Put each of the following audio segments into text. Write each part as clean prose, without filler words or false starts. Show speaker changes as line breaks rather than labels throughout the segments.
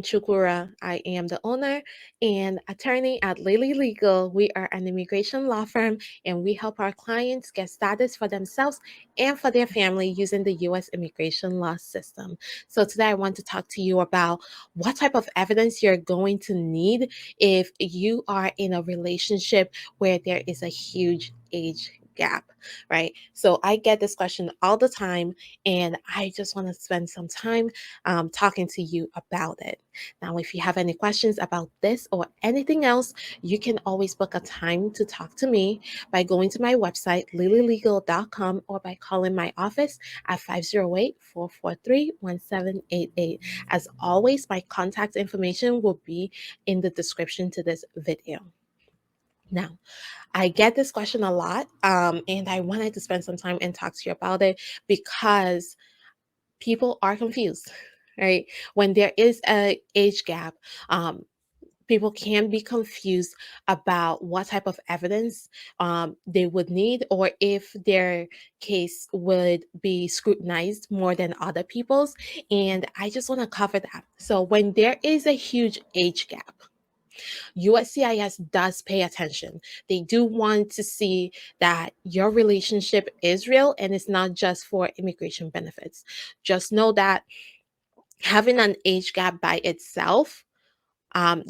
Chukura. I am the owner and attorney at Lillylegal. We are an immigration law firm and we help our clients get status for themselves and for their family using the U.S. immigration law system. So today I want to talk to you about what type of evidence you're going to need if you are in a relationship where there is a huge age gap, right? So I get this question all the time, and I just want to spend some time talking to you about it. Now, if you have any questions about this or anything else, you can always book a time to talk to me by going to my website, lillylegal.com, or by calling my office at 508-443-1788. As always, my contact information will be in the description to this video. Now, I get this question a lot, and I wanted to spend some time and talk to you about it because people are confused, right? When there is a age gap, people can be confused about what type of evidence they would need, or if their case would be scrutinized more than other people's. And I just want to cover that. So when there is a huge age gap, USCIS does pay attention. They do want to see that your relationship is real and it's not just for immigration benefits. Just know that having an age gap by itself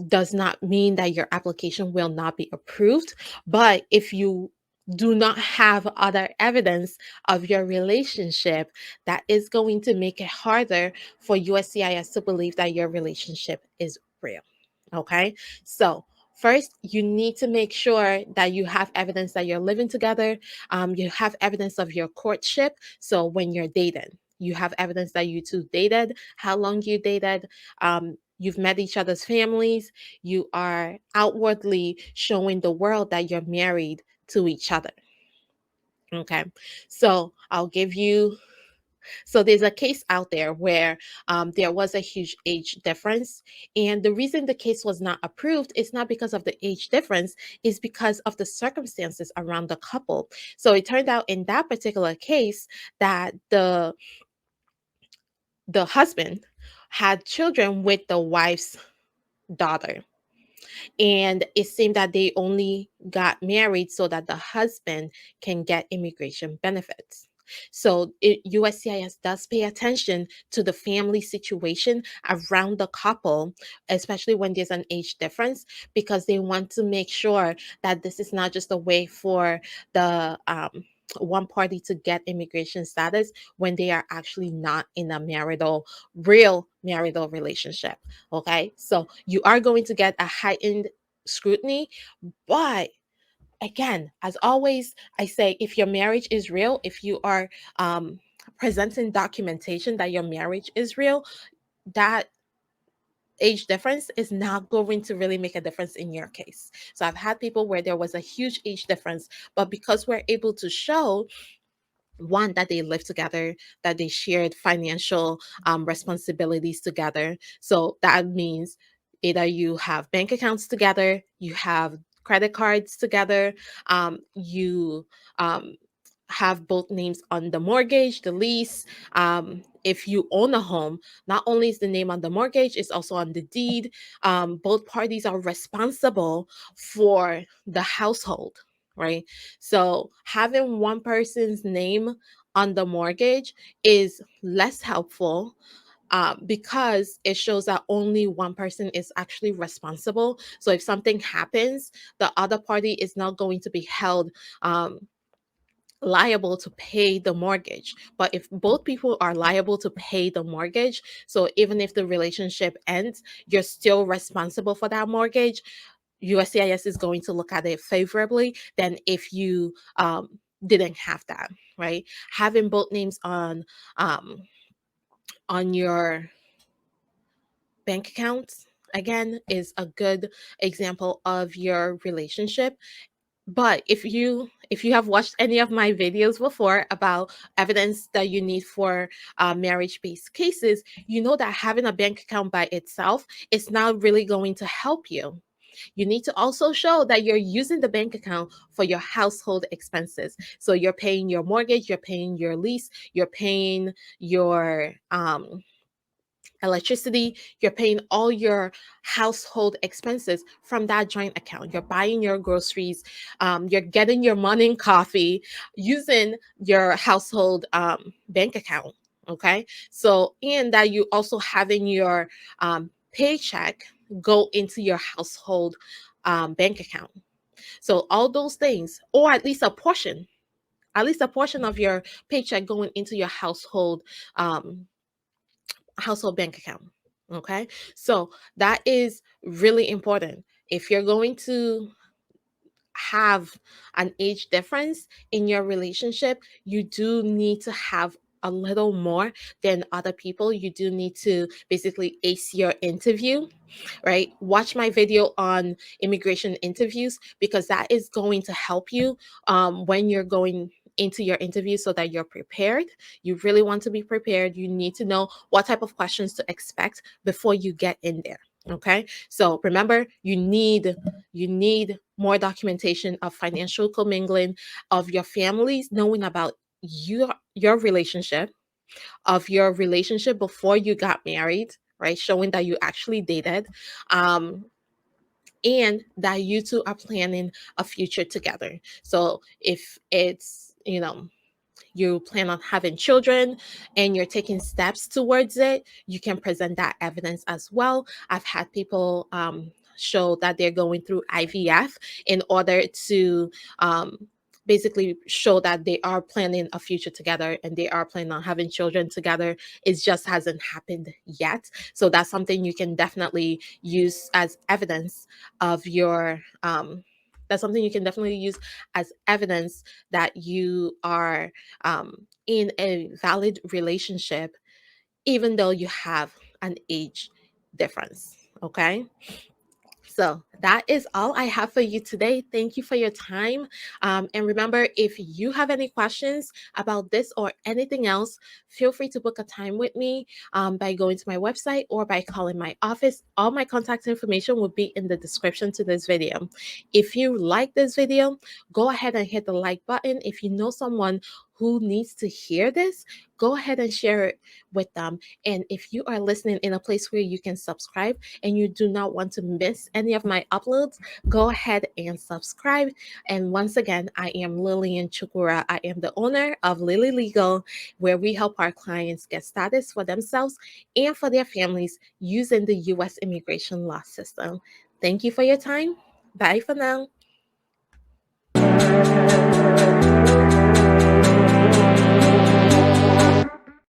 does not mean that your application will not be approved. But if you do not have other evidence of your relationship, that is going to make it harder for USCIS to believe that your relationship is real. Okay, so first, you need to make sure that you have evidence that you're living together. You have evidence of your courtship. So when you're dating, you have evidence that you two dated, how long you dated. You've met each other's families. You are outwardly showing the world that you're married to each other. Okay, so I'll give you so there's a case out there where there was a huge age difference. And the reason the case was not approved is not because of the age difference, is because of the circumstances around the couple. So it turned out in that particular case that the husband had children with the wife's daughter. And it seemed that they only got married so that the husband can get immigration benefits. So USCIS does pay attention to the family situation around the couple, especially when there's an age difference, because they want to make sure that this is not just a way for the one party to get immigration status when they are actually not in a real marital relationship. Okay, so you are going to get a heightened scrutiny, but again, as always, I say if your marriage is real, if you are presenting documentation that your marriage is real, that age difference is not going to really make a difference in your case. So I've had people where there was a huge age difference, but because we're able to show one, that they lived together, that they shared financial responsibilities together. So that means either you have bank accounts together, you have credit cards together, you have both names on the mortgage, the lease. If you own a home, not only is the name on the mortgage, it's also on the deed. Both parties are responsible for the household, right? So having one person's name on the mortgage is less helpful because it shows that only one person is actually responsible. So if something happens, the other party is not going to be held liable to pay the mortgage. But if both people are liable to pay the mortgage, so even if the relationship ends, you're still responsible for that mortgage, USCIS is going to look at it favorably than if you didn't have that, right? Having both names on your bank accounts again is a good example of your relationship. But if you have watched any of my videos before about evidence that you need for marriage-based cases, you know that having a bank account by itself is not really going to help you. You need to also show that you're using the bank account for your household expenses. So you're paying your mortgage, you're paying your lease, you're paying your electricity, you're paying all your household expenses from that joint account. You're buying your groceries, you're getting your morning coffee using your household bank account. Okay. So, and that you also having your paycheck go into your household bank account. So, all those things, or at least a portion of your paycheck going into your um, household bank account. Okay. So that is really important. If you're going to have an age difference in your relationship, you do need to have a little more than other people. You do need to basically ace your interview, right? Watch my video on immigration interviews, because that is going to help you when you're going into your interview, so that you're prepared. You really want to be prepared. You need to know what type of questions to expect before you get in there. Okay. So remember, you need more documentation of financial commingling, of your families knowing about your relationship, of your relationship before you got married, right? Showing that you actually dated, um, and that you two are planning a future together. So if it's, you plan on having children and you're taking steps towards it, you can present that evidence as well. I've had people show that they're going through IVF in order to basically show that they are planning a future together and they are planning on having children together. It just hasn't happened yet. So that's something you can definitely use as evidence of your. That's something you can definitely use as evidence that you are in a valid relationship, even though you have an age difference. Okay. So that is all I have for you today. Thank you for your time. And remember, if you have any questions about this or anything else, feel free to book a time with me by going to my website or by calling my office. All my contact information will be in the description to this video. If you like this video, go ahead and hit the like button. If you know someone who needs to hear this, go ahead and share it with them. And if you are listening in a place where you can subscribe and you do not want to miss any of my uploads, go ahead and subscribe. And once again, I am Lilian. I am the owner of Lillylegal, where we help our clients get status for themselves and for their families using the U.S. immigration law system. Thank you for your time. Bye for now.